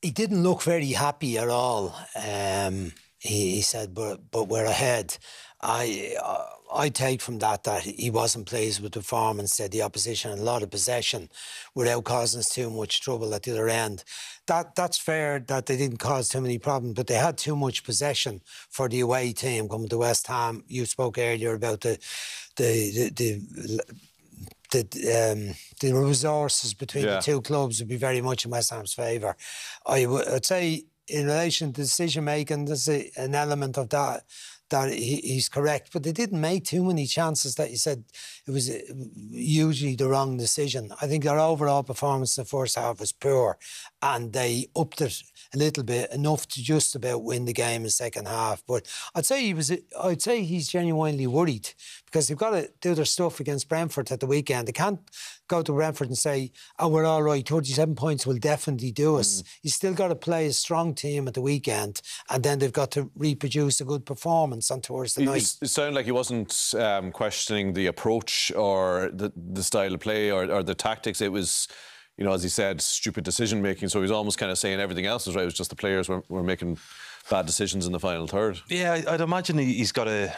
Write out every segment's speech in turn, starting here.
he didn't look very happy at all. He said, but we're ahead. I take from that he wasn't pleased with the performance, said the opposition had a lot of possession without causing us too much trouble at the other end. That's fair that they didn't cause too many problems, but they had too much possession for the away team coming to West Ham. You spoke earlier about the resources between the two clubs would be very much in West Ham's favour. I'd say in relation to decision making, there's an element of that he's correct, but they didn't make too many chances that you said it was usually the wrong decision. I think their overall performance in the first half was poor, and they upped it a little bit, enough to just about win the game in the second half. But I'd say he's genuinely worried, because they've got to do their stuff against Brentford at the weekend. They can't go to Brentford and say, oh, we're all right, 37 points will definitely do us. You've still got to play a strong team at the weekend, and then they've got to reproduce a good performance on towards the night. It sounded like he wasn't questioning the approach or the style of play or the tactics. It was, you know, as he said, stupid decision making. So he was almost kind of saying everything else was right. It was just the players were making bad decisions in the final third. Yeah, I'd imagine he's got a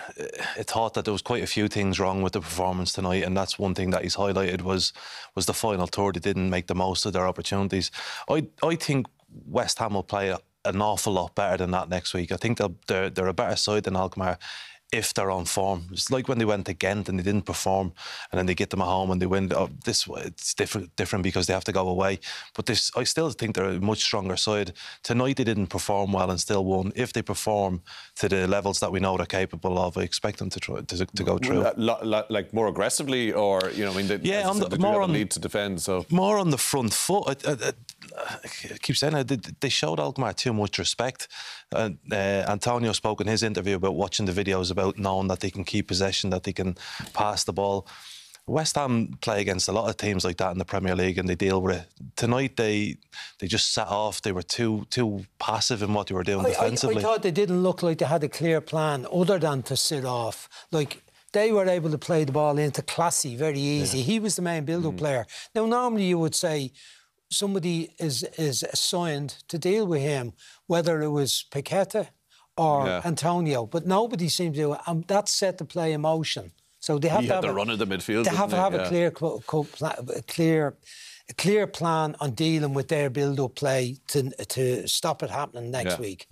thought that there was quite a few things wrong with the performance tonight, and that's one thing that he's highlighted was the final third. They didn't make the most of their opportunities. I think West Ham will play an awful lot better than that next week. I think they're a better side than Alkmaar if they're on form. It's like when they went to Ghent and they didn't perform, and then they get them at home and they win. It's different because they have to go away. But I still think they're a much stronger side. Tonight they didn't perform well and still won. If they perform to the levels that we know they're capable of, I expect them to go through. Like more aggressively, or you know, I mean, they more on need to defend. So more on the front foot. I keep saying it, they showed Alkmaar too much respect. Antonio spoke in his interview about watching the videos, about knowing that they can keep possession, that they can pass the ball. West Ham play against a lot of teams like that in the Premier League, and they deal with it. Tonight they just sat off. They were too passive in what they were doing defensively. I thought they didn't look like they had a clear plan other than to sit off. Like, they were able to play the ball into Classy very easy. Yeah. He was the main build-up player. Now, normally you would say somebody is assigned to deal with him, whether it was Paqueta or Antonio, but nobody seemed to do it, and that set the play in motion. So they have to have the run of the midfield. They have to have a clear plan on dealing with their build-up play to stop it happening next week.